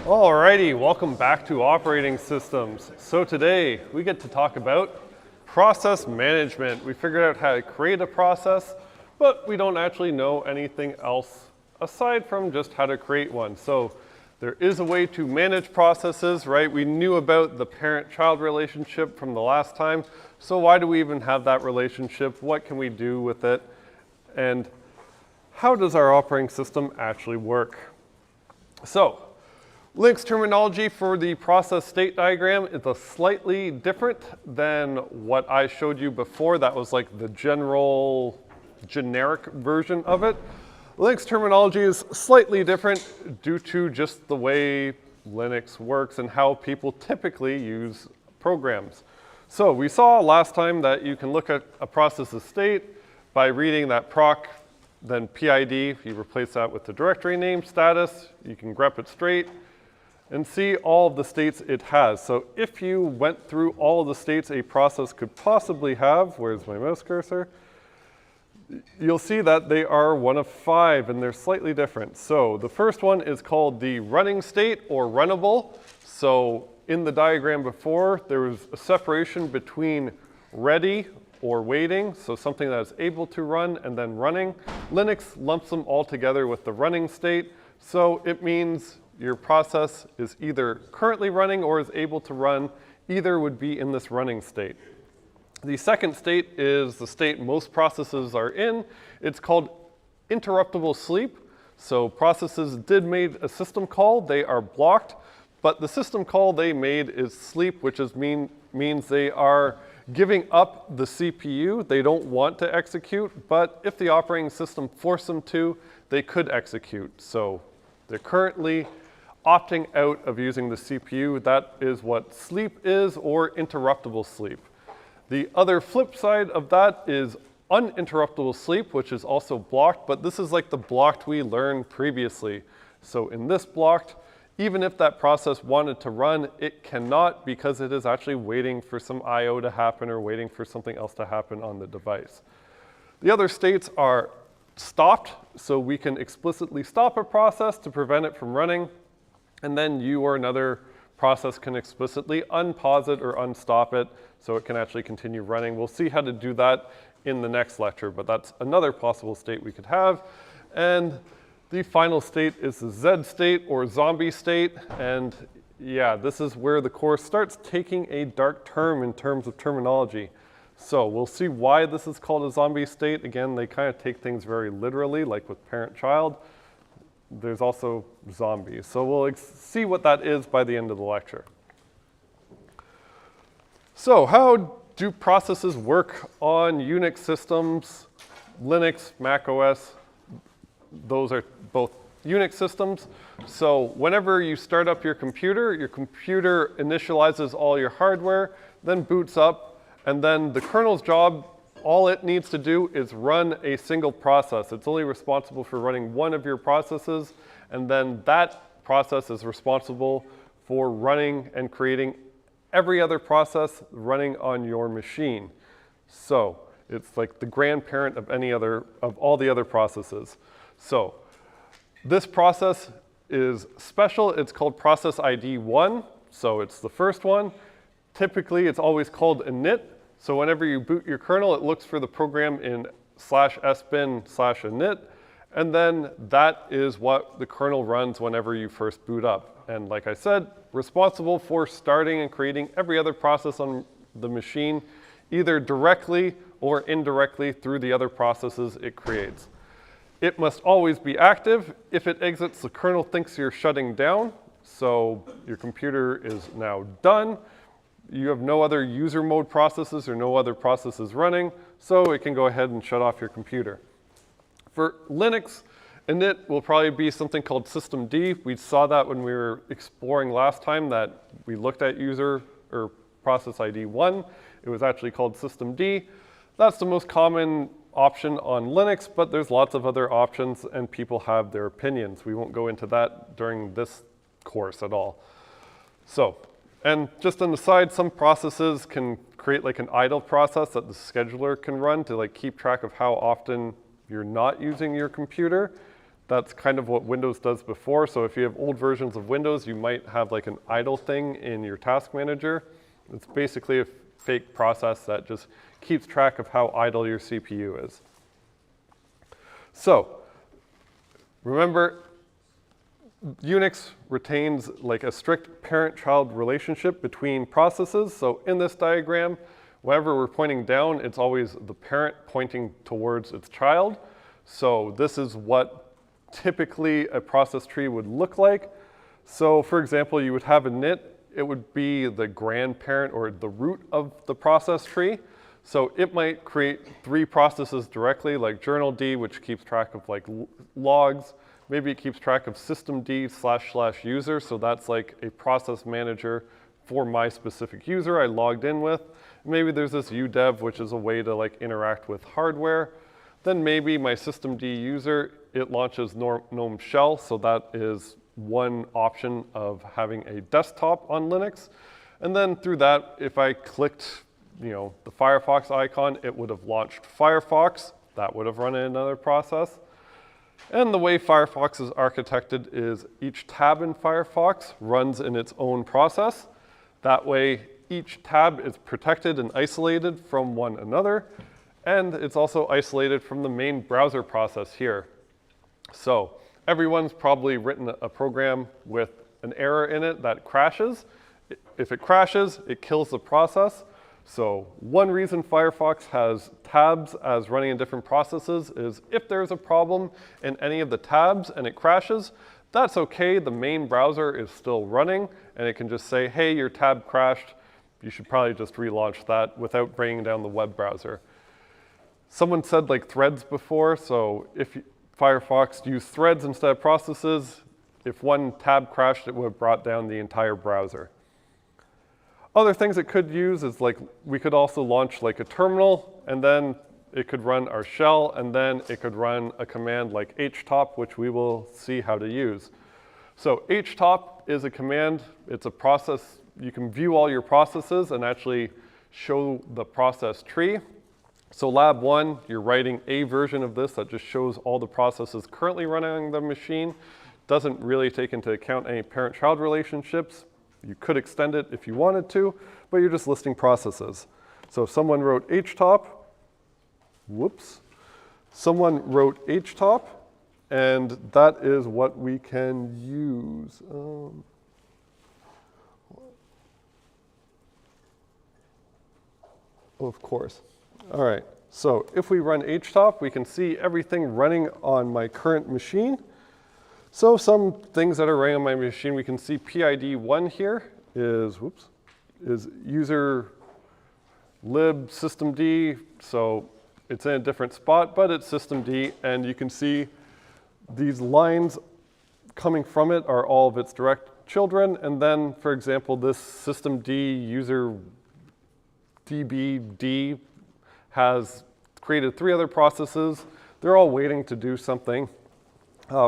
Alrighty, welcome back to operating systems. So today we get to talk about process management. We figured out how to create a process, but we don't actually know anything else aside from just how to create one. So there is a way to manage processes, right? We knew about the parent-child relationship from the last time. So why do we even have that relationship? What can we do with it? And how does our operating system actually work? So Linux terminology for the process state diagram is a slightly different than what I showed you before. That was like the generic version of it. Linux terminology is slightly different due to just the way Linux works and how people typically use programs. So we saw last time that you can look at a process's state by reading that proc, then PID. If you replace that with the directory name, status, you can grep it straight and see all of the states it has. So if you went through all of the states a process could possibly have, where's my mouse cursor? You'll see that they are one of 5 and they're slightly different. So the first one is called the running state or runnable. So in the diagram before, there was a separation between ready or waiting, so something that is able to run and then running. Linux lumps them all together with the running state. So it means your process is either currently running or is able to run. Either would be in this running state. The second state is the state most processes are in. It's called interruptible sleep. So processes did make a system call. They are blocked, but the system call they made is sleep, which means they are giving up the CPU. They don't want to execute, but if the operating system forced them to, they could execute. So they're currently opting out of using the CPU. That is what sleep is, or interruptible sleep. The other flip side of that is uninterruptible sleep, which is also blocked, but this is like the blocked we learned previously. So in this blocked, even if that process wanted to run, it cannot because it is actually waiting for some I/O to happen or waiting for something else to happen on the device. The other states are stopped, so we can explicitly stop a process to prevent it from running, and then you or another process can explicitly unpause it or unstop it so it can actually continue running. We'll see how to do that in the next lecture, but that's another possible state we could have. And the final state is the Z state or zombie state. And yeah, this is where the course starts taking a dark turn in terms of terminology. So we'll see why this is called a zombie state. Again, they kind of take things very literally, like with parent-child. There's also zombies. So we'll see what that is by the end of the lecture. So how do processes work on Unix systems, Linux, Mac OS? Those are both Unix systems. So whenever you start up your computer initializes all your hardware, then boots up, and then the kernel's job, all it needs to do is run a single process. It's only responsible for running one of your processes, and then that process is responsible for running and creating every other process running on your machine. So it's like the grandparent of all the other processes. So this process is special. It's called process ID 1. So it's the first one. Typically, it's always called init. So whenever you boot your kernel, it looks for the program in /sbin/init. And then that is what the kernel runs whenever you first boot up. And like I said, responsible for starting and creating every other process on the machine, either directly or indirectly through the other processes it creates. It must always be active. If it exits, the kernel thinks you're shutting down. So your computer is now done. You have no other user mode processes or no other processes running, so it can go ahead and shut off your computer. For Linux, init will probably be something called systemd. We saw that when we were exploring last time that we looked at user or process ID 1. It was actually called systemd. That's the most common option on Linux, but there's lots of other options and people have their opinions. We won't go into that during this course at all. So, and just on the side, some processes can create like an idle process that the scheduler can run to like keep track of how often you're not using your computer. That's kind of what Windows does before. So if you have old versions of Windows, you might have like an idle thing in your task manager. It's basically a fake process that just keeps track of how idle your CPU is. So remember, Unix retains like a strict parent-child relationship between processes. So in this diagram, whenever we're pointing down, it's always the parent pointing towards its child. So this is what typically a process tree would look like. So for example, you would have a init. It would be the grandparent or the root of the process tree. So it might create 3 processes directly, like journald, which keeps track of like logs. Maybe it keeps track of systemd//user. So that's like a process manager for my specific user I logged in with. Maybe there's this udev, which is a way to like interact with hardware. Then maybe my systemd user, it launches GNOME shell. So that is one option of having a desktop on Linux. And then through that, if I clicked, the Firefox icon, it would have launched Firefox. That would have run in another process. And the way Firefox is architected is each tab in Firefox runs in its own process. That way, each tab is protected and isolated from one another. And it's also isolated from the main browser process here. So everyone's probably written a program with an error in it that crashes. If it crashes, it kills the process. So one reason Firefox has tabs as running in different processes is if there's a problem in any of the tabs and it crashes, that's okay. The main browser is still running, and it can just say, hey, your tab crashed. You should probably just relaunch that without bringing down the web browser. Someone said like threads before, so if Firefox used threads instead of processes, if one tab crashed, it would have brought down the entire browser. Other things it could use is like we could also launch like a terminal, and then it could run our shell, and then it could run a command like htop, which we will see how to use. So htop is a command. It's a process. You can view all your processes and actually show the process tree. So lab 1, you're writing a version of this that just shows all the processes currently running on the machine. Doesn't really take into account any parent-child relationships. You could extend it if you wanted to, but you're just listing processes. So if someone wrote htop, someone wrote htop, and that is what we can use. Of course. All right, so if we run htop, we can see everything running on my current machine. So some things that are running on my machine, we can see PID1 here is user lib systemd. So it's in a different spot, but it's systemd, and you can see these lines coming from it are all of its direct children. And then, for example, this systemd user dbd has created 3 other processes. They're all waiting to do something.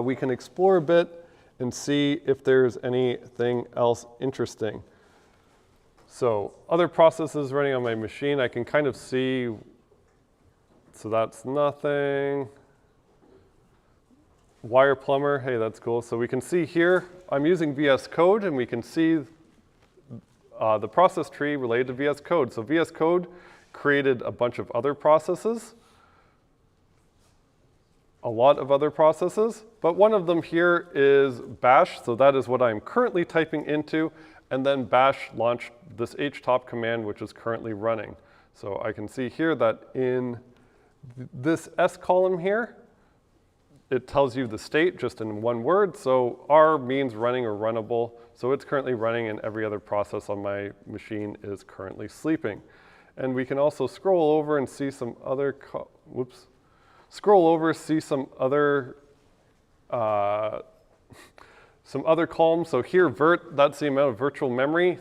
We can explore a bit and see if there's anything else interesting. So other processes running on my machine, I can kind of see. So that's nothing. Wire plumber, hey, that's cool. So we can see here, I'm using VS Code, and we can see the process tree related to VS Code. So VS Code created a bunch of other processes, a lot of other processes, but one of them here is bash. So that is what I'm currently typing into, and then bash launched this htop command, which is currently running. So I can see here that in this S column here, it tells you the state just in one word. So R means running or runnable. So it's currently running, and every other process on my machine is currently sleeping. And we can also scroll over and see some other, scroll over, see some other columns. So here, virt, that's the amount of virtual memory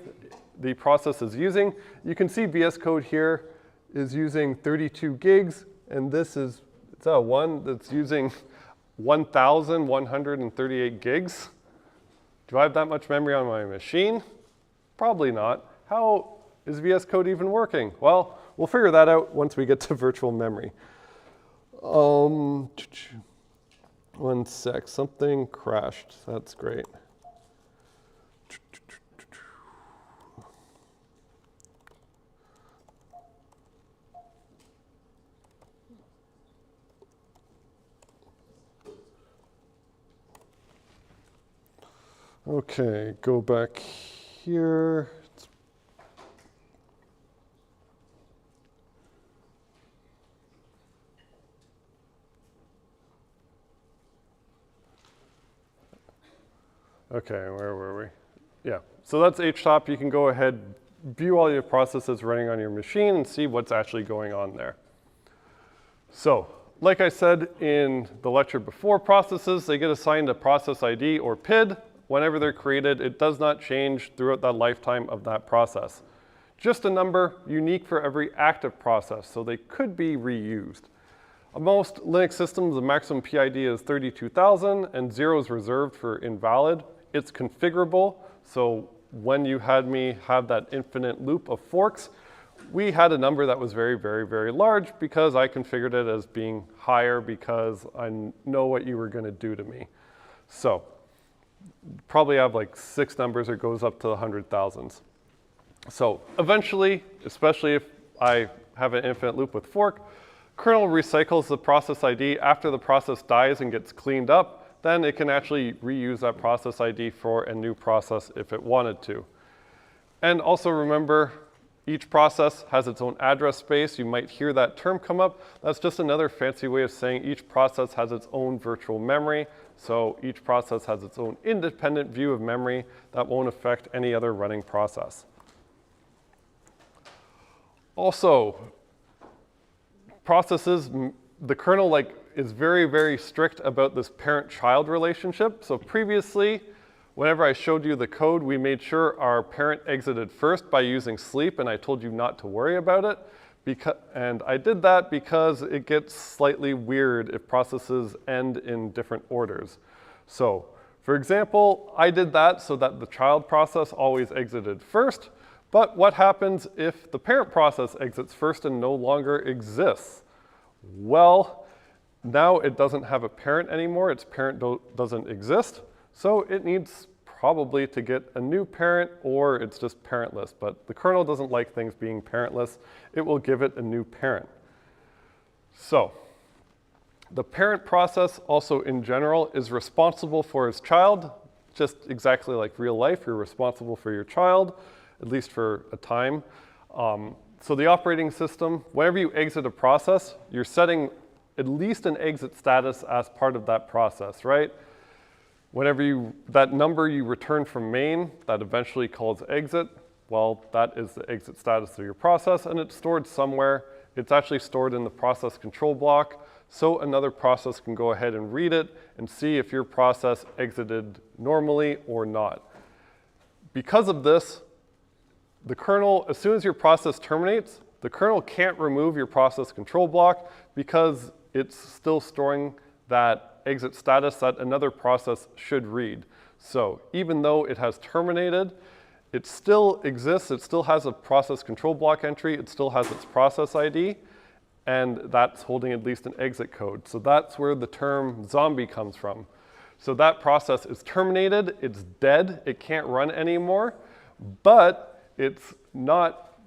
the process is using. You can see VS Code here is using 32 gigs, and this is, it's a one that's using 1,138 gigs. Do I have that much memory on my machine? Probably not. How is VS Code even working? Well, we'll figure that out once we get to virtual memory. 1 sec, something crashed. That's great. Okay, go back here. Okay, where were we? Yeah, so that's htop. You can go ahead, view all your processes running on your machine and see what's actually going on there. So, like I said in the lecture before, processes, they get assigned a process ID or PID. Whenever they're created, it does not change throughout the lifetime of that process. Just a number unique for every active process, so they could be reused. On most Linux systems, the maximum PID is 32,000 and 0 is reserved for invalid. It's configurable, so when you had me have that infinite loop of forks, we had a number that was very, very, very large because I configured it as being higher because I know what you were going to do to me. So probably have like 6 numbers that goes up to the 100,000s. So eventually, especially if I have an infinite loop with fork, kernel recycles the process ID after the process dies and gets cleaned up, then it can actually reuse that process ID for a new process if it wanted to. And also remember, each process has its own address space. You might hear that term come up. That's just another fancy way of saying each process has its own virtual memory. So each process has its own independent view of memory that won't affect any other running process. Also, processes, the kernel is very, very strict about this parent-child relationship. So previously, whenever I showed you the code, we made sure our parent exited first by using sleep, and I told you not to worry about it. And I did that because it gets slightly weird if processes end in different orders. So, for example, I did that so that the child process always exited first. But what happens if the parent process exits first and no longer exists? Well, now it doesn't have a parent anymore. Its parent doesn't exist. So it needs probably to get a new parent, or it's just parentless. But the kernel doesn't like things being parentless. It will give it a new parent. So the parent process also in general is responsible for its child, just exactly like real life. You're responsible for your child, at least for a time. So the operating system, whenever you exit a process, you're setting at least an exit status as part of that process, right? Whenever that number you return from main, that eventually calls exit, well, that is the exit status of your process, and it's stored somewhere. It's actually stored in the process control block, so another process can go ahead and read it and see if your process exited normally or not. Because of this, the kernel, as soon as your process terminates, the kernel can't remove your process control block because it's still storing that exit status that another process should read. So even though it has terminated, it still exists. It still has a process control block entry. It still has its process ID, and that's holding at least an exit code. So that's where the term zombie comes from. So that process is terminated. It's dead. It can't run anymore, but it's not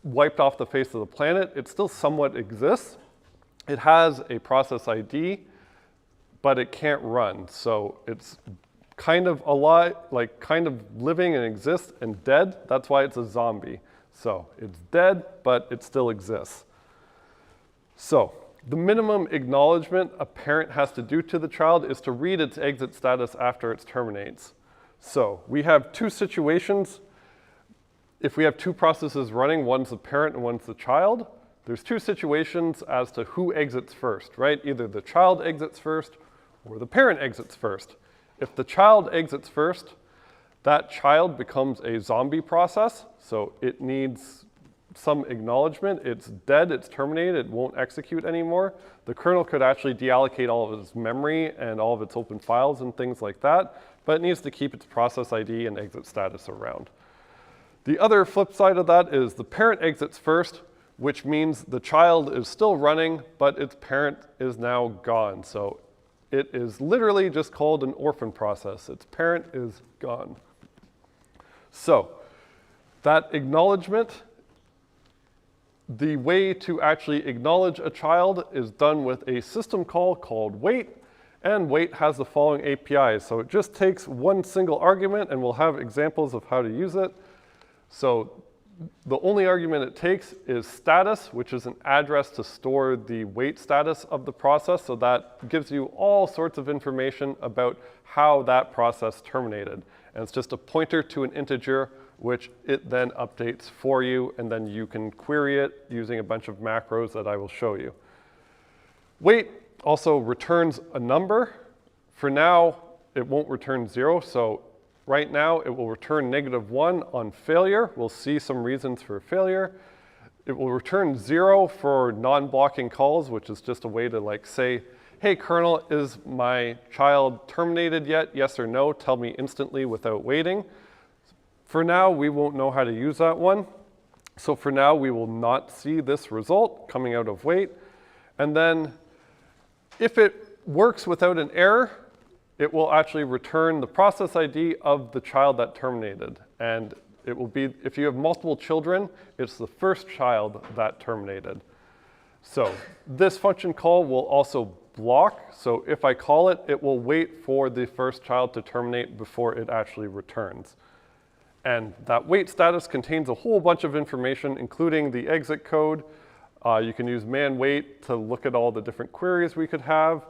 wiped off the face of the planet. It still somewhat exists. It has a process ID, but it can't run. So it's kind of alive, like kind of living and exists and dead. That's why it's a zombie. So it's dead, but it still exists. So the minimum acknowledgement a parent has to do to the child is to read its exit status after it terminates. So we have 2 situations. If we have 2 processes running, one's the parent and one's the child, there's 2 situations as to who exits first, right? Either the child exits first or the parent exits first. If the child exits first, that child becomes a zombie process, so it needs some acknowledgement. It's dead, it's terminated, it won't execute anymore. The kernel could actually deallocate all of its memory and all of its open files and things like that, but it needs to keep its process ID and exit status around. The other flip side of that is the parent exits first, which means the child is still running, but its parent is now gone. So it is literally just called an orphan process. Its parent is gone. So that acknowledgement, the way to actually acknowledge a child is done with a system call called wait, and wait has the following APIs. So it just takes one single argument, and we'll have examples of how to use it. So the only argument it takes is status, which is an address to store the wait status of the process. So that gives you all sorts of information about how that process terminated. And it's just a pointer to an integer, which it then updates for you, and then you can query it using a bunch of macros that I will show you. Wait also returns a number. For now, it won't return 0, so right now it will return -1 on failure. We'll see some reasons for failure. It will return 0 for non-blocking calls, which is just a way to like say, hey kernel, is my child terminated yet? Yes or no, tell me instantly without waiting. For now, we won't know how to use that one. So for now, we will not see this result coming out of wait. And then if it works without an error, it will actually return the process ID of the child that terminated. And it will be, if you have multiple children, it's the first child that terminated. So this function call will also block. So if I call it, it will wait for the first child to terminate before it actually returns. And that wait status contains a whole bunch of information, including the exit code. You can use man wait to look at all the different queries we could have.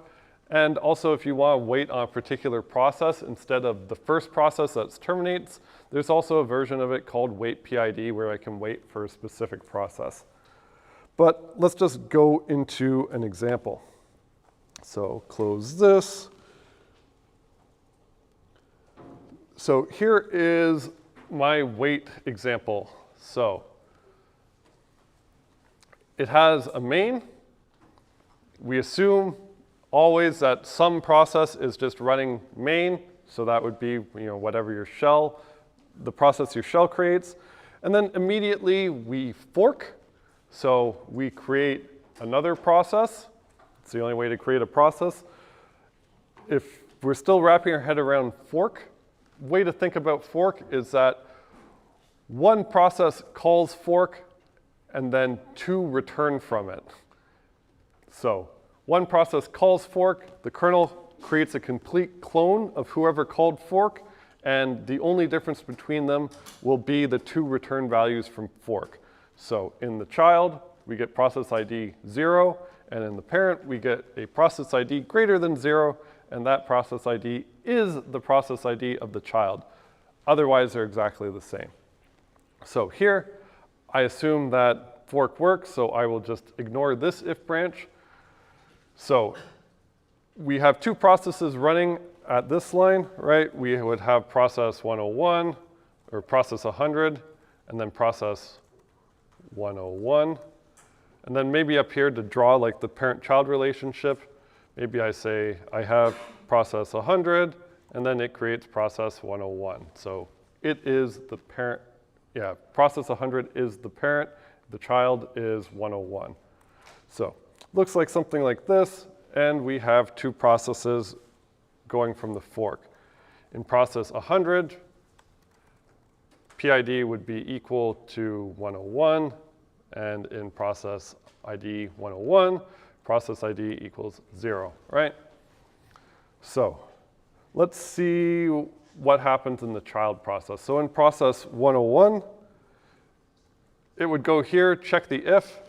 And also, if you want to wait on a particular process instead of the first process that terminates, there's also a version of it called wait PID where I can wait for a specific process. But let's just go into an example. So close this. So here is my wait example. So it has a main. We assume always that some process is just running main. So that would be whatever your shell, the process your shell creates. And then immediately we fork. So we create another process. It's the only way to create a process. If we're still wrapping our head around fork, way to think about fork is that one process calls fork and then 2 return from it. So one process calls fork, the kernel creates a complete clone of whoever called fork, and the only difference between them will be the 2 return values from fork. So in the child, we get process ID 0, and in the parent, we get a process ID greater than 0, and that process ID is the process ID of the child. Otherwise, they're exactly the same. So here, I assume that fork works, so I will just ignore this if branch. So we have 2 processes running at this line, right? We would have process 101, or process 100, and then process 101. And then maybe up here to draw like the parent-child relationship, maybe I say I have process 100, and then it creates process 101. So it is the parent, process 100 is the parent, the child is 101. So looks like something like this, and we have 2 processes going from the fork. In process 100, PID would be equal to 101, and in process ID 101, process ID equals 0, right? So let's see what happens in the child process. So in process 101, it would go here, check the if,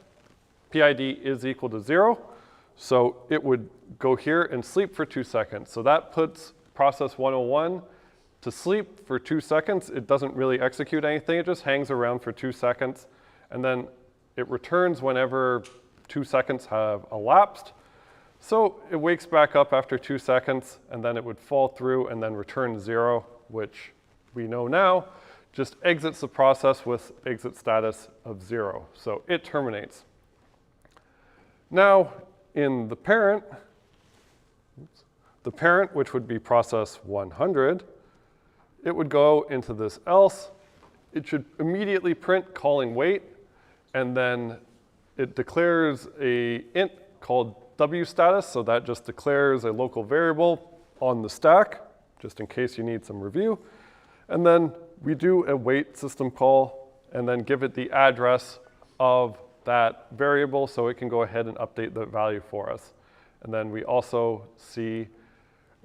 PID is equal to 0. So it would go here and sleep for 2 seconds. So that puts process 101 to sleep for 2 seconds. It doesn't really execute anything. It just hangs around for 2 seconds. And then it returns whenever 2 seconds have elapsed. So it wakes back up after 2 seconds, and then it would fall through and then return 0, which we know now just exits the process with exit status of 0. So it terminates. Now, in the parent, which would be process 100, it would go into this else. It should immediately print calling wait, and then it declares a int called W status, so that just declares a local variable on the stack, just in case you need some review. And then we do a wait system call and then give it the address of that variable so it can go ahead and update the value for us. And then we also see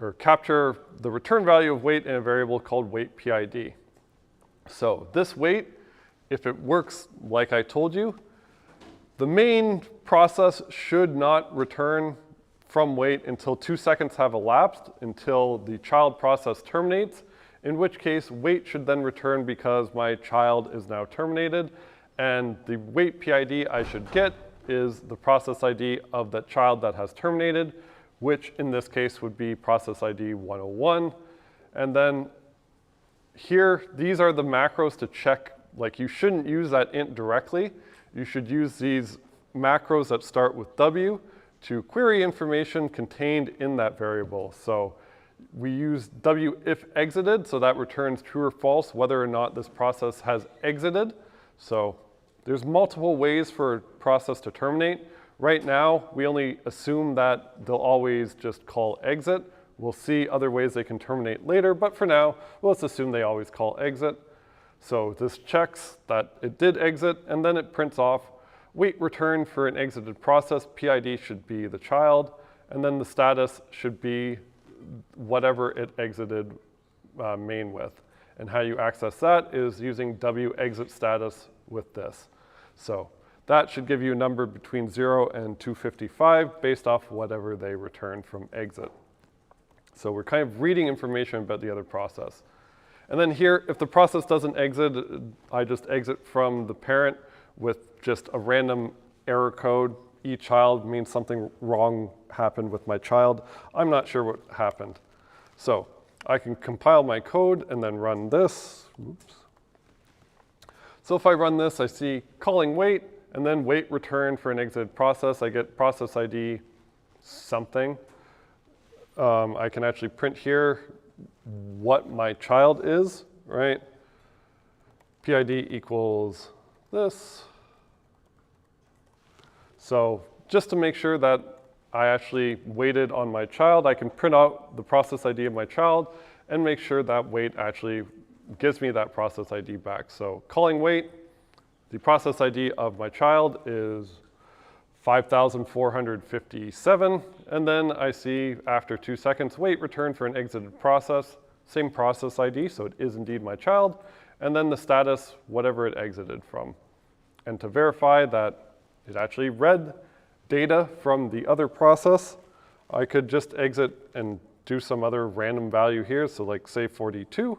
or capture the return value of wait in a variable called wait PID. So this wait, if it works like I told you, the main process should not return from wait until 2 seconds have elapsed until the child process terminates, in which case wait should then return because my child is now terminated, and the wait PID I should get is the process ID of that child that has terminated, which in this case would be process ID 101. And then here, these are the macros to check, like you shouldn't use that int directly. You should use these macros that start with W to query information contained in that variable. So we use W if exited, so that returns true or false whether or not this process has exited. So there's multiple ways for a process to terminate. Right now, we only assume that they'll always just call exit. We'll see other ways they can terminate later, but for now, let's assume they always call exit. So this checks that it did exit, and then it prints off wait return for an exited process. PID should be the child, and then the status should be whatever it exited main with. And how you access that is using W exit status with this. So that should give you a number between 0 and 255 based off whatever they returned from exit. So we're kind of reading information about the other process. And then here, if the process doesn't exit, I just exit from the parent with just a random error code. eChild means something wrong happened with my child. I'm not sure what happened. So I can compile my code and then run this. Oops. So if I run this, I see calling wait, and then wait return for an exited process. I get process ID something. I can actually print here what my child is, right? PID equals this. So just to make sure that I actually waited on my child, I can print out the process ID of my child and make sure that wait actually gives me that process ID back. So calling wait, the process ID of my child is 5,457, and then I see after 2 seconds, wait return for an exited process, same process ID, so it is indeed my child, and then the status, whatever it exited from. And to verify that it actually read data from the other process, I could just exit and do some other random value here, so like say 42.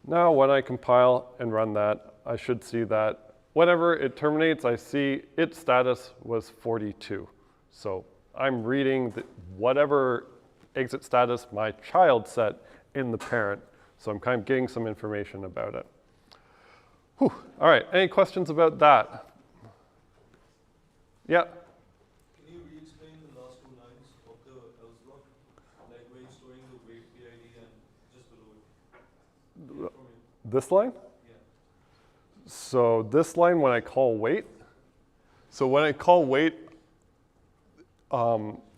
Now when I compile and run that, I should see that whenever it terminates, I see its status was 42. So I'm reading whatever exit status my child set in the parent. So I'm kind of getting some information about it. Whew. All right, any questions about that? Yeah? Can you re-explain the last 2 lines of the else block? Like where you're storing the wait PID and just below it? This line? So this line when I call wait, so when I call wait,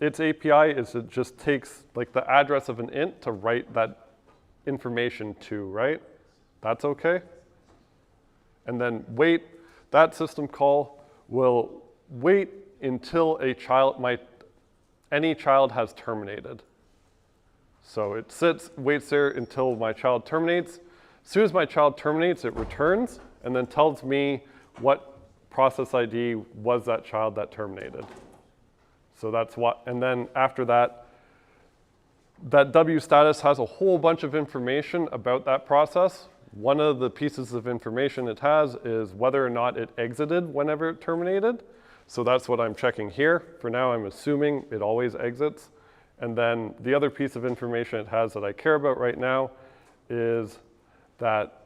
its API is it just takes like the address of an int to write that information to, right? That's okay? And then wait, that system call will wait until a child any child has terminated. So it waits there until my child terminates. As soon as my child terminates, it returns and then tells me what process ID was that child that terminated. So that's what, and then after that, that W status has a whole bunch of information about that process. One of the pieces of information it has is whether or not it exited whenever it terminated. So that's what I'm checking here. For now, I'm assuming it always exits. And then the other piece of information it has that I care about right now is that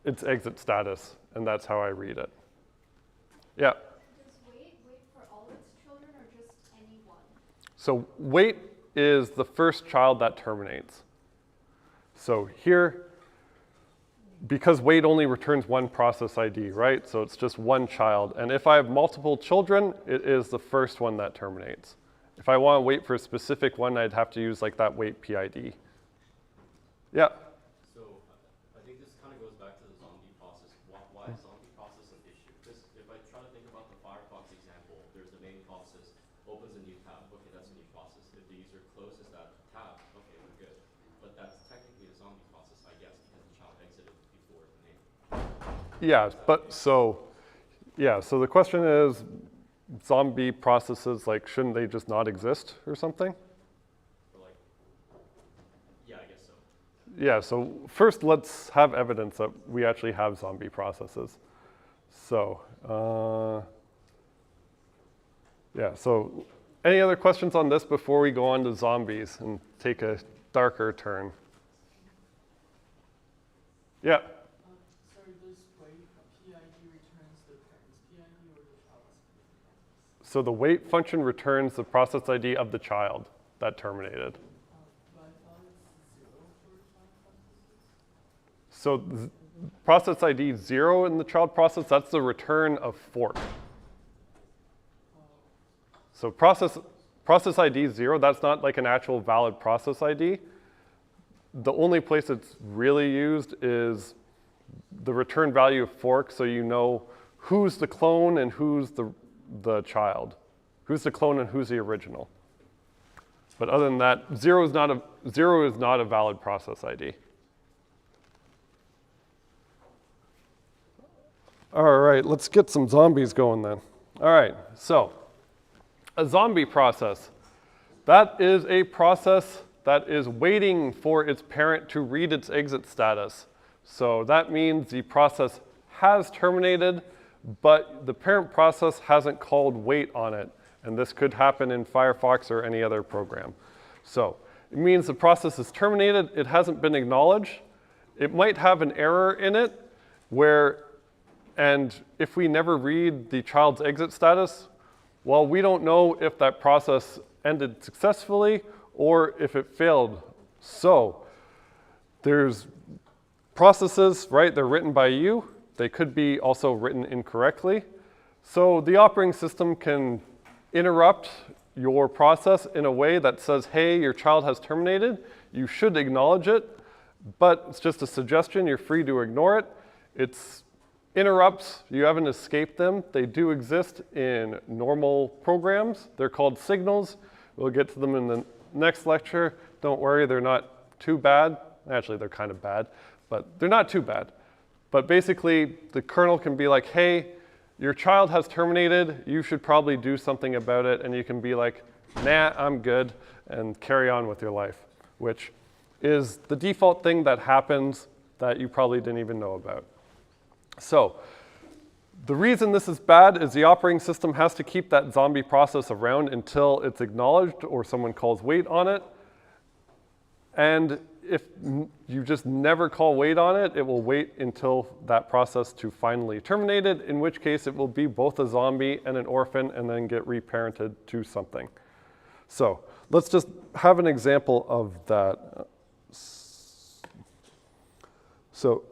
its exit status, and that's how I read it. Yeah? Does wait for all its children or just any one? So wait is the first child that terminates. So here, because wait only returns one process ID, right? So it's just one child. And if I have multiple children, it is the first one that terminates. If I want to wait for a specific one, I'd have to use like that wait PID. Yeah. So I think this kind of goes back to the zombie process. Why is zombie process an issue? Because if I try to think about the Firefox example, there's the main process, opens a new tab. Okay, that's a new process. If the user closes that tab, okay, we're good. But that's technically a zombie process, I guess, because the child exited before the name. Yeah, but so the question is, zombie processes, like, shouldn't they just not exist or something? Or like, yeah, I guess so. Yeah, so first let's have evidence that we actually have zombie processes. So, yeah, so any other questions on this before we go on to zombies and take a darker turn? Yeah. Sorry, this wait PID returns the parent's PID or the child's PID? So the wait function returns the process ID of the child that terminated. But I thought it's 0 for child processes. So process ID 0 in the child process, that's the return of fork. So process ID 0, that's not like an actual valid process ID. The only place it's really used is the return value of fork, so you know who's the clone and who's the child. Who's the clone and who's the original. But other than that, 0 is not a valid process ID. All right, let's get some zombies going then. All right, so a zombie process. That is a process that is waiting for its parent to read its exit status. So that means the process has terminated, but the parent process hasn't called wait on it. And this could happen in Firefox or any other program. So it means the process is terminated, it hasn't been acknowledged. It might have an error in it and if we never read the child's exit status, well, we don't know if that process ended successfully or if it failed. So there's processes, right? They're written by you. They could be also written incorrectly. So the operating system can interrupt your process in a way that says, hey, your child has terminated. You should acknowledge it, but it's just a suggestion. You're free to ignore it. It's interrupts. You haven't escaped them. They do exist in normal programs. They're called signals. We'll get to them in the next lecture. Don't worry, they're not too bad. Actually, they're kind of bad, but they're not too bad. But basically, the kernel can be like, hey, your child has terminated. You should probably do something about it. And you can be like, nah, I'm good, and carry on with your life, which is the default thing that happens that you probably didn't even know about. So the reason this is bad is the operating system has to keep that zombie process around until it's acknowledged or someone calls wait on it. And if you just never call wait on it, it will wait until that process to finally terminate it, in which case it will be both a zombie and an orphan and then get reparented to something. So let's just have an example of that. So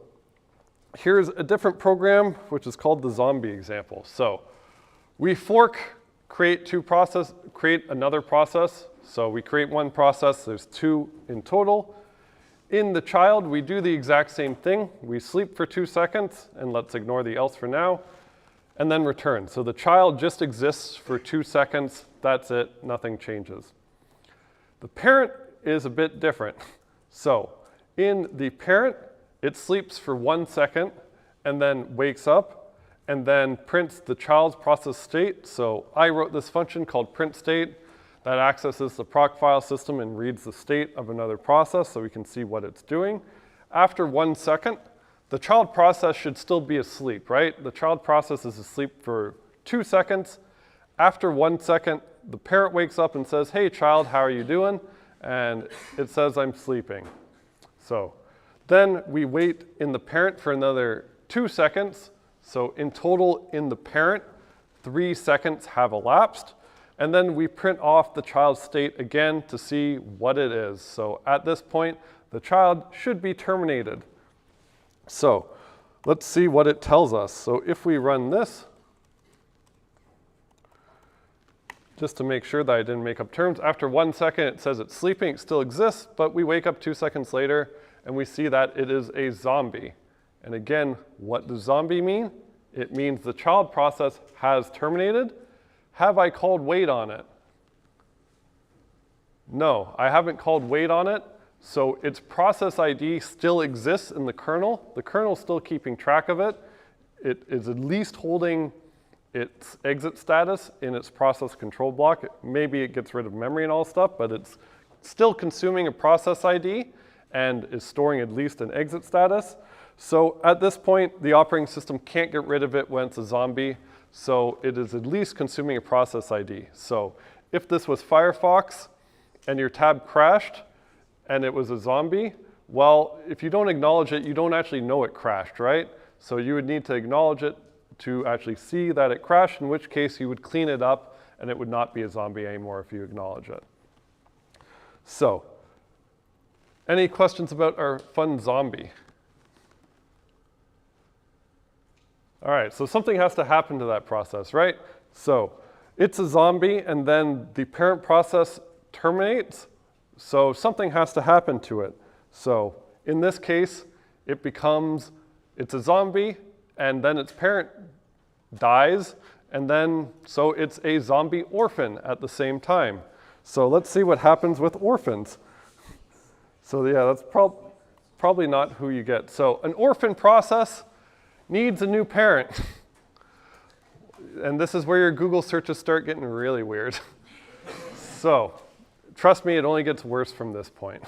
here's a different program, which is called the zombie example. So we fork, create another process. So we create one process, there's 2 in total. In the child, we do the exact same thing. We sleep for 2 seconds, and let's ignore the else for now, and then return. So the child just exists for 2 seconds. That's it, nothing changes. The parent is a bit different. So in the parent, it sleeps for 1 second and then wakes up and then prints the child's process state. So I wrote this function called print state that accesses the proc file system and reads the state of another process so we can see what it's doing. After 1 second, the child process should still be asleep, right? The child process is asleep for 2 seconds. After 1 second, the parent wakes up and says, hey child, how are you doing? And it says I'm sleeping. So then we wait in the parent for another 2 seconds. So in total in the parent, 3 seconds have elapsed. And then we print off the child's state again to see what it is. So at this point, the child should be terminated. So let's see what it tells us. So if we run this, just to make sure that I didn't make up terms. After 1 second, it says it's sleeping, it still exists, but we wake up 2 seconds later and we see that it is a zombie. And again, what does zombie mean? It means the child process has terminated. Have I called wait on it? No, I haven't called wait on it, so its process ID still exists in the kernel. The kernel's still keeping track of it. It is at least holding its exit status in its process control block. Maybe it gets rid of memory and all stuff, but it's still consuming a process ID and is storing at least an exit status. So at this point, the operating system can't get rid of it when it's a zombie, so it is at least consuming a process ID. So if this was Firefox and your tab crashed and it was a zombie, well, if you don't acknowledge it, you don't actually know it crashed, right? So you would need to acknowledge it to actually see that it crashed, in which case you would clean it up and it would not be a zombie anymore if you acknowledge it. So, any questions about our fun zombie? All right, so something has to happen to that process, right? So it's a zombie and then the parent process terminates, so something has to happen to it. So in this case, it's a zombie and then its parent dies, and then so it's a zombie orphan at the same time. So let's see what happens with orphans. So yeah, that's probably not who you get. So an orphan process needs a new parent. And this is where your Google searches start getting really weird. So trust me, it only gets worse from this point.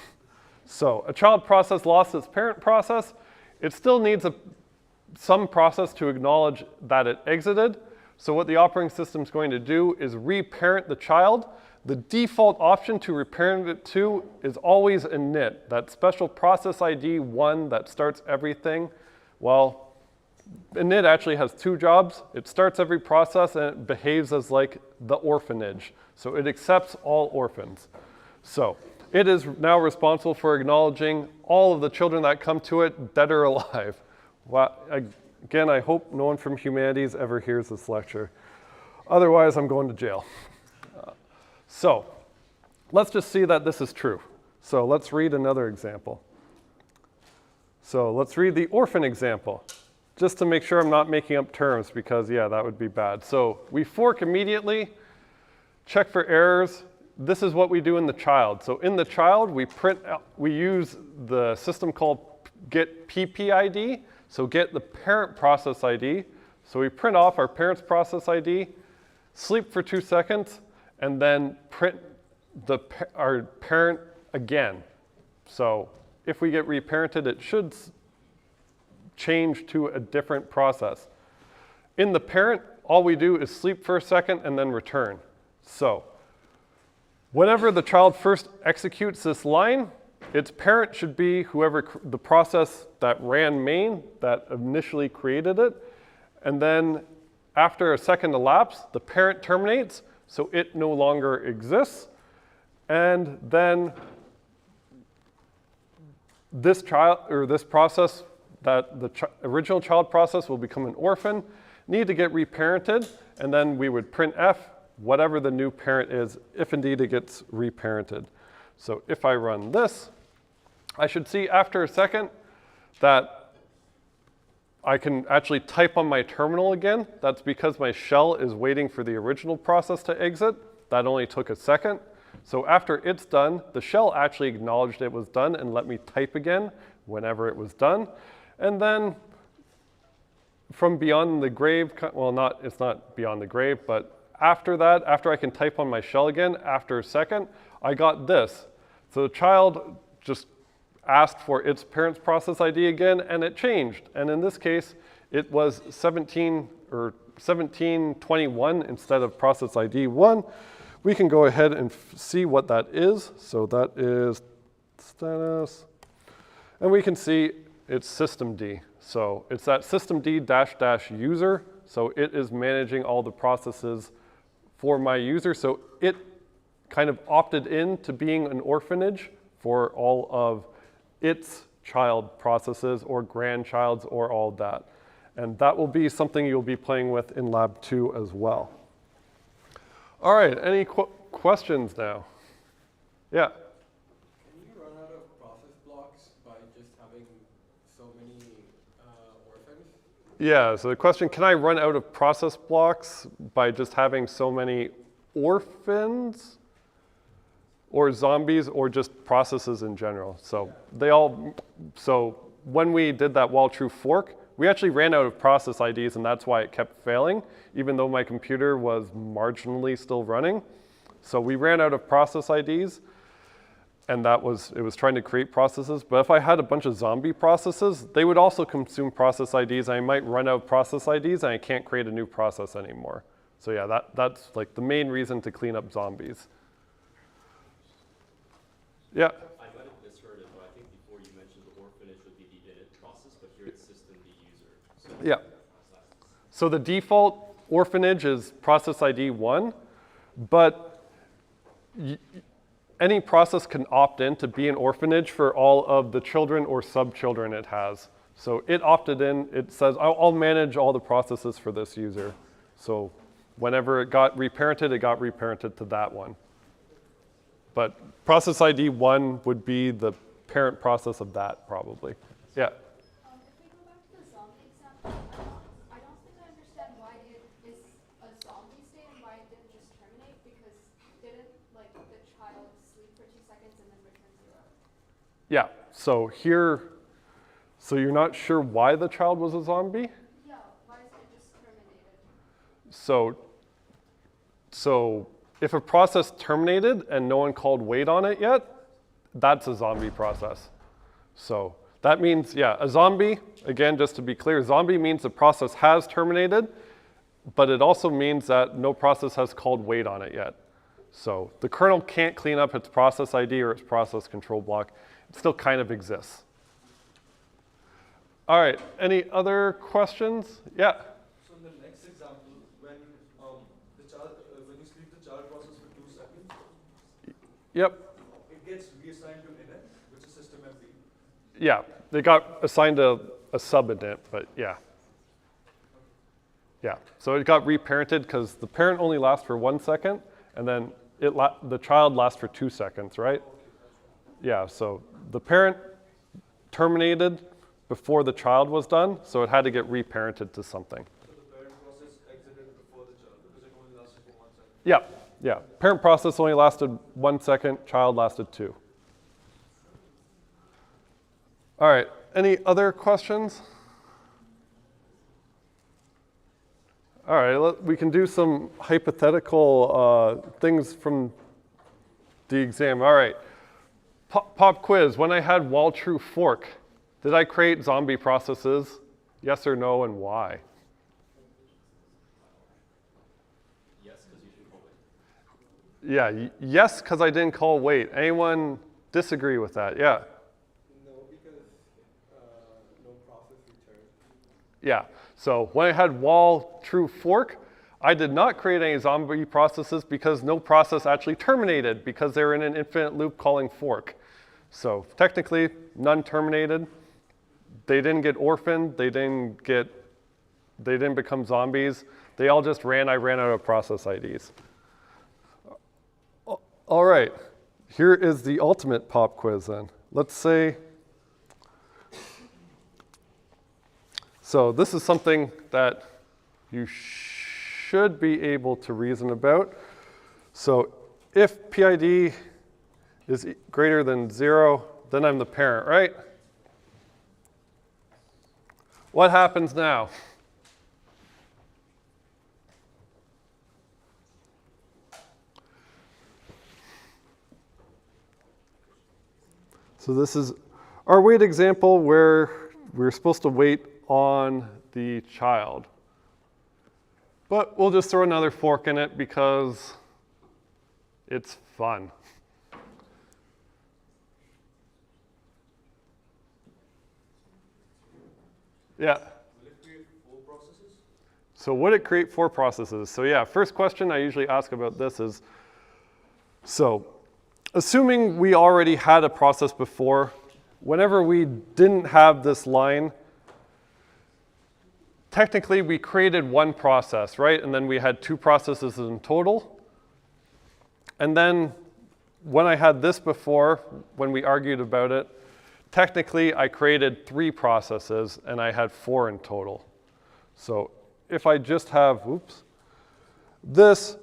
So a child process lost its parent process. It still needs some process to acknowledge that it exited. So what the operating system is going to do is reparent the child. The default option to reparent it to is always init, that special process ID 1 that starts everything. Well, init actually has 2 jobs. It starts every process and it behaves as like the orphanage. So it accepts all orphans. So it is now responsible for acknowledging all of the children that come to it, dead or alive. Well, again, I hope no one from humanities ever hears this lecture. Otherwise, I'm going to jail. So let's just see that this is true. So let's read another example. So let's read the orphan example, just to make sure I'm not making up terms, because yeah, that would be bad. So we fork immediately, check for errors. This is what we do in the child. So in the child, we use the system called get PPID. So get the parent process ID. So we print off our parent's process ID, sleep for 2 seconds, and then print our parent again. So if we get reparented, it should change to a different process. In the parent, all we do is sleep for a second and then return. So whenever the child first executes this line, its parent should be whoever the process that ran main, that initially created it. And then after a second elapse, the parent terminates, so it no longer exists. And then this child, or this process, that the original child process will become an orphan, need to get reparented, and then we would print F, whatever the new parent is, if indeed it gets reparented. So if I run this, I should see after a second that I can actually type on my terminal again. That's because my shell is waiting for the original process to exit. That only took a second. So after it's done, the shell actually acknowledged it was done and let me type again whenever it was done. And then from beyond the grave, well, it's not beyond the grave, but after that, after I can type on my shell again, after a second, I got this. So the child just asked for its parent's process ID again, and it changed. And in this case, it was 1721 instead of process ID 1. We can go ahead and see what that is. So that is status. And we can see it's systemd. So it's that systemd -- user. So it is managing all the processes for my user. So it kind of opted in to being an orphanage for all of its child processes or grandchild's or all that. And that will be something you'll be playing with in lab 2 as well. All right, any questions now? Yeah. Can you run out of process blocks by just having so many orphans? Yeah, so the question, can I run out of process blocks by just having so many orphans? Or zombies, or just processes in general. So so when we did that while true fork, we actually ran out of process IDs, and that's why it kept failing, even though my computer was marginally still running. So we ran out of process IDs, and it was trying to create processes. But if I had a bunch of zombie processes, they would also consume process IDs. I might run out of process IDs, and I can't create a new process anymore. So yeah, that's like the main reason to clean up zombies. Yeah. I might have misheard it, but I think before you mentioned the orphanage would be the init process, but here it's system the user. So Yeah. So the default orphanage is process ID 1, but any process can opt in to be an orphanage for all of the children or sub-children it has. So it opted in, it says, I'll manage all the processes for this user. So whenever it got reparented to that one. But process ID 1 would be the parent process of that, probably. Yeah. If we go back to the zombie example, I don't think I understand why it is a zombie state and why it didn't just terminate, because didn't like the child sleep for 2 seconds and then return 0? Yeah. So you're not sure why the child was a zombie? Yeah, why isn't it just terminated? So if a process terminated and no one called wait on it yet, that's a zombie process. So that means, yeah, a zombie, again, just to be clear, zombie means the process has terminated, but it also means that no process has called wait on it yet. So the kernel can't clean up its process ID or its process control block. It still kind of exists. All right, any other questions? Yeah. So in the next example, when when you sleep the child process for 2 seconds, Yep. it gets reassigned to init, which is system empty. Yeah, they got assigned a sub-init, but yeah. Yeah, so it got reparented because the parent only lasts for 1 second, and then the child lasts for 2 seconds, right? Yeah, so the parent terminated before the child was done, so it had to get reparented to something. So the parent process exited before the child because it only lasted for 1 second. Yeah, yeah. Parent process only lasted 1 second, child lasted 2. All right, any other questions? All right, we can do some hypothetical things from the exam. All right, pop quiz. When I had while true fork, did I create zombie processes? Yes or no, and why? yes, because you should call it. Yeah, yes, because I didn't call wait. Anyone disagree with that? Yeah. No, because no process returned. Yeah, so when I had while true fork, I did not create any zombie processes because no process actually terminated because they were in an infinite loop calling fork. So technically, none terminated. They didn't get orphaned. They didn't become zombies. They all just ran. I ran out of process IDs. All right, here is the ultimate pop quiz then. Let's say, so this is something that you should be able to reason about. So if PID is greater than 0, then I'm the parent, right? What happens now? So this is our wait example where we're supposed to wait on the child. But we'll just throw another fork in it because it's fun. Yeah. Will it create 4 processes? So would it create 4 processes? So yeah, first question I usually ask about this is, so assuming we already had a process before, whenever we didn't have this line, technically we created 1 process, right? And then we had 2 processes in total. And then when I had this before, when we argued about it, technically I created 3 processes and I had 4 in total. So if I just have, oops, this,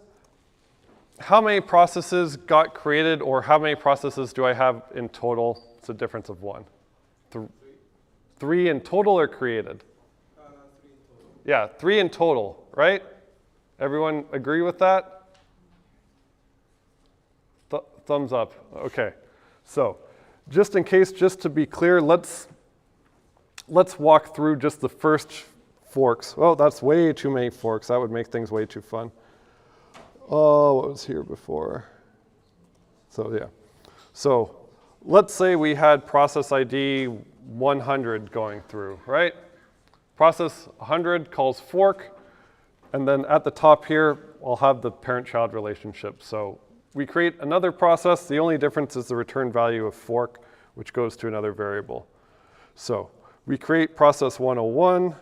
how many processes got created or how many processes do I have in total? It's a difference of 1. 3 in total are created. 3 in total. Yeah, 3 in total, right? Everyone agree with that? Thumbs up. Okay. So, just in case, just to be clear, let's walk through just the first forks. Oh, that's way too many forks. That would make things way too fun. Oh, what was here before? So, yeah. So, let's say we had process ID 100 going through, right? Process 100 calls fork, and then at the top here, I'll have the parent-child relationship. So we create another process. The only difference is the return value of fork, which goes to another variable. So we create process 101,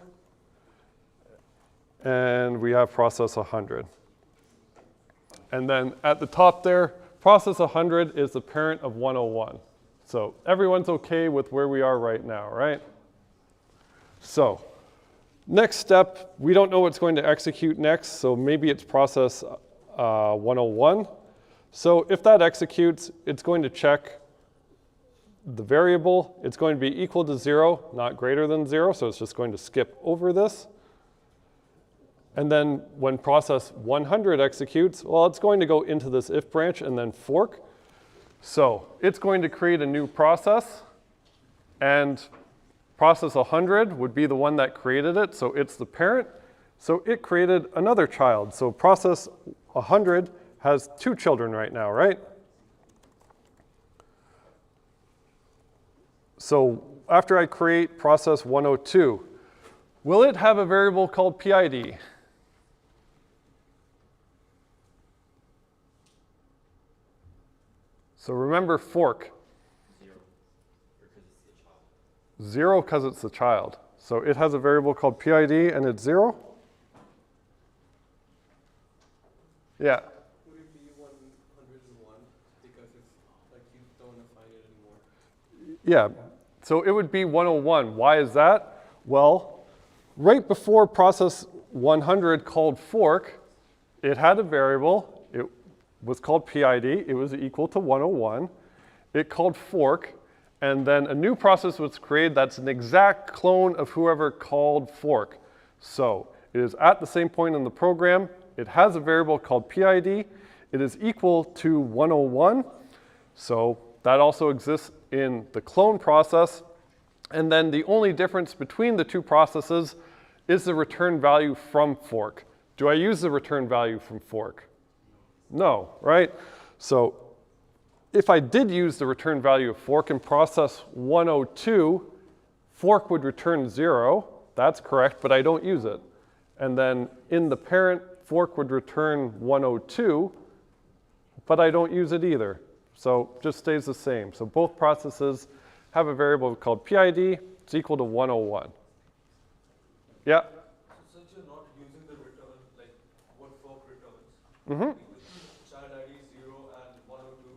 and we have process 100. And then at the top there, process 100 is the parent of 101. So everyone's okay with where we are right now, right? So next step, we don't know what's going to execute next, so maybe it's process 101. So if that executes, it's going to check the variable. It's going to be equal to 0, not greater than 0, so it's just going to skip over this. And then when process 100 executes, well, it's going to go into this if branch and then fork. So it's going to create a new process, and process 100 would be the one that created it, so it's the parent. So it created another child. So process 100 has 2 children right now, right? So after I create process 102, will it have a variable called PID? So remember fork. 0 because it's the child. So it has a variable called PID and it's 0? Yeah. Would it be 101 because it's like you don't want to find it anymore? Yeah. So it would be 101. Why is that? Well, right before process 100 called fork, it had a variable. It was called PID. It was equal to 101. It called fork. And then a new process was created that's an exact clone of whoever called fork. So it is at the same point in the program. It has a variable called PID. It is equal to 101. So that also exists in the clone process. And then the only difference between the 2 processes is the return value from fork. Do I use the return value from fork? No, right? So if I did use the return value of fork in process 102, fork would return 0. That's correct, but I don't use it. And then in the parent, fork would return 102, but I don't use it either. So it just stays the same. So both processes have a variable called PID. It's equal to 101. Yeah? So since you're not using the return, like what fork returns, Mm-hmm. child ID is 0 and 102,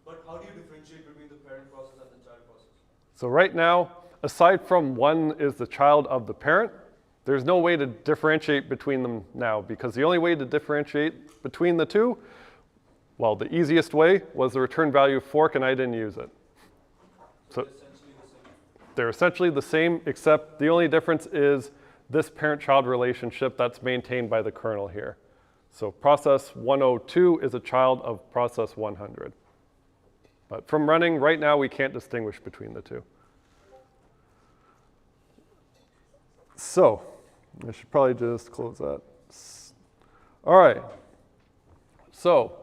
but how do you differentiate between the parent process and the child process? So right now, aside from one is the child of the parent, there's no way to differentiate between them now, because the only way to differentiate between the 2, well, the easiest way was the return value of fork, and I didn't use it. So they're essentially the same, except the only difference is this parent-child relationship that's maintained by the kernel here. So process 102 is a child of process 100. But from running, right now, we can't distinguish between the 2. So I should probably just close that. All right. So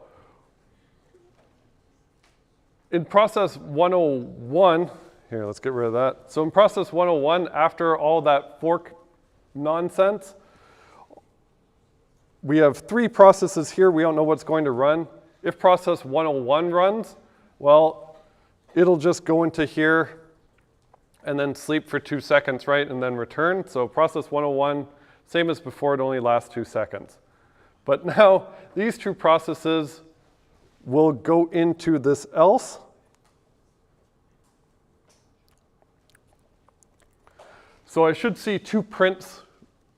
in process 101, here, let's get rid of that. So in process 101, after all that fork nonsense, we have 3 processes here. We don't know what's going to run. If process 101 runs, well, it'll just go into here and then sleep for 2 seconds, right, and then return. So process 101, same as before, it only lasts 2 seconds. But now these two processes will go into this else. So I should see two prints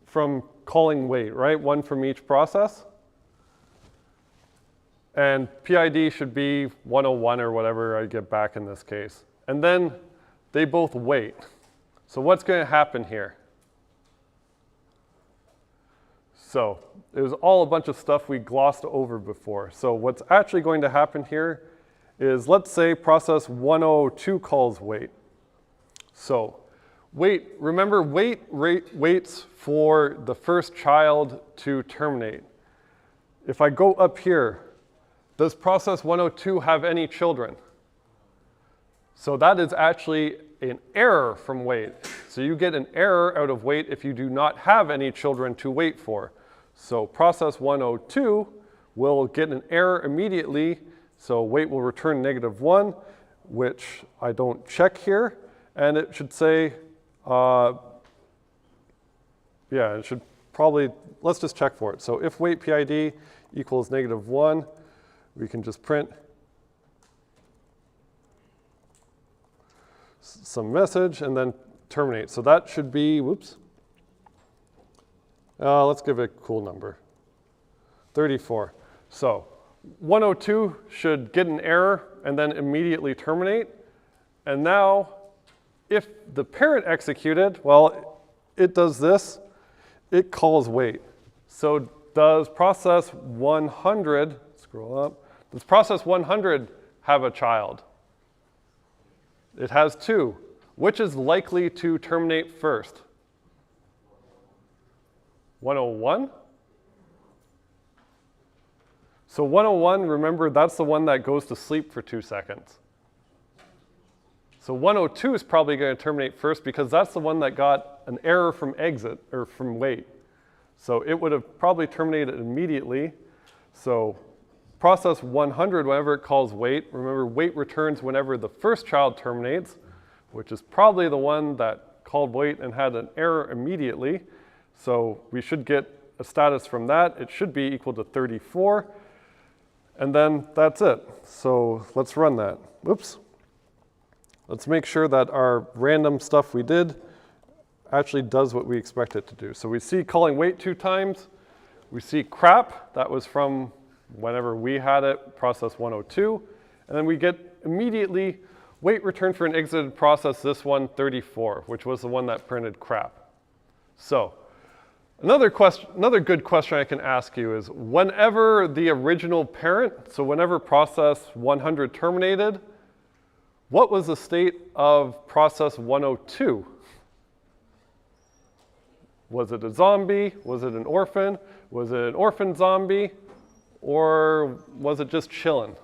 from calling wait, right? One from each process. And PID should be 101 or whatever I get back in this case. And then they both wait. So what's going to happen here? So it was all a bunch of stuff we glossed over before. So what's actually going to happen here is, let's say process 102 calls wait. So wait, remember waits for the first child to terminate. If I go up here, does process 102 have any children? So that is actually an error from wait. So you get an error out of wait if you do not have any children to wait for. So process 102 will get an error immediately. So wait will return -1, which I don't check here. And it should say, yeah, it should probably, let's just check for it. So if wait PID equals -1, we can just print some message and then terminate. So that should be, whoops. Let's give it a cool number, 34. So 102 should get an error and then immediately terminate. And now, if the parent executed, well, it does this. It calls wait. So does process 100, scroll up, does process 100 have a child? It has 2. Which is likely to terminate first? 101? So 101, remember, that's the one that goes to sleep for 2 seconds. So 102 is probably going to terminate first because that's the one that got an error from exit, or from wait. So it would have probably terminated immediately. So process 100, whenever it calls wait, remember wait returns whenever the first child terminates, which is probably the one that called wait and had an error immediately. So we should get a status from that. It should be equal to 34. And then that's it. So let's run that. Whoops. Let's make sure that our random stuff we did actually does what we expect it to do. So we see calling wait 2 times. We see crap. That was from whenever we had it, process 102. And then we get immediately wait return for an exited process, this one, 34, which was the one that printed crap. So another good question I can ask you is, whenever the original parent, so whenever process 100 terminated, what was the state of process 102? Was it a zombie? Was it an orphan? Was it an orphan zombie? Or was it just chilling?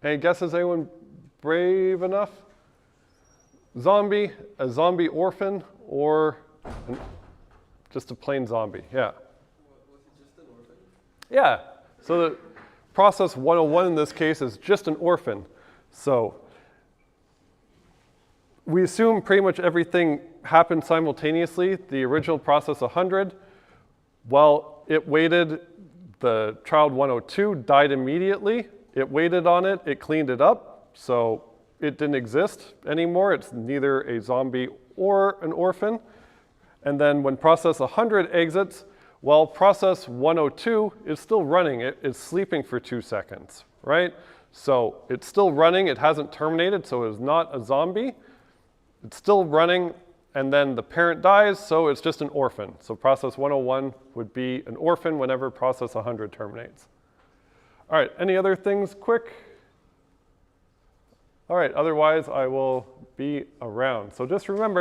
Any guesses? Anyone brave enough? Zombie, a zombie orphan, or just a plain zombie? Yeah. Was it just an orphan? Yeah. So the process 101 in this case is just an orphan. So we assume pretty much everything happened simultaneously. The original process 100, well, it waited. The child 102 died immediately. It waited on it. It cleaned it up. So it didn't exist anymore. It's neither a zombie or an orphan. And then when process 100 exits, well, process 102 is still running. It is sleeping for 2 seconds, right? So it's still running. It hasn't terminated, so it is not a zombie. It's still running, and then the parent dies, so it's just an orphan. So process 101 would be an orphan whenever process 100 terminates. All right, any other things quick? All right, otherwise I will be around. So just remember,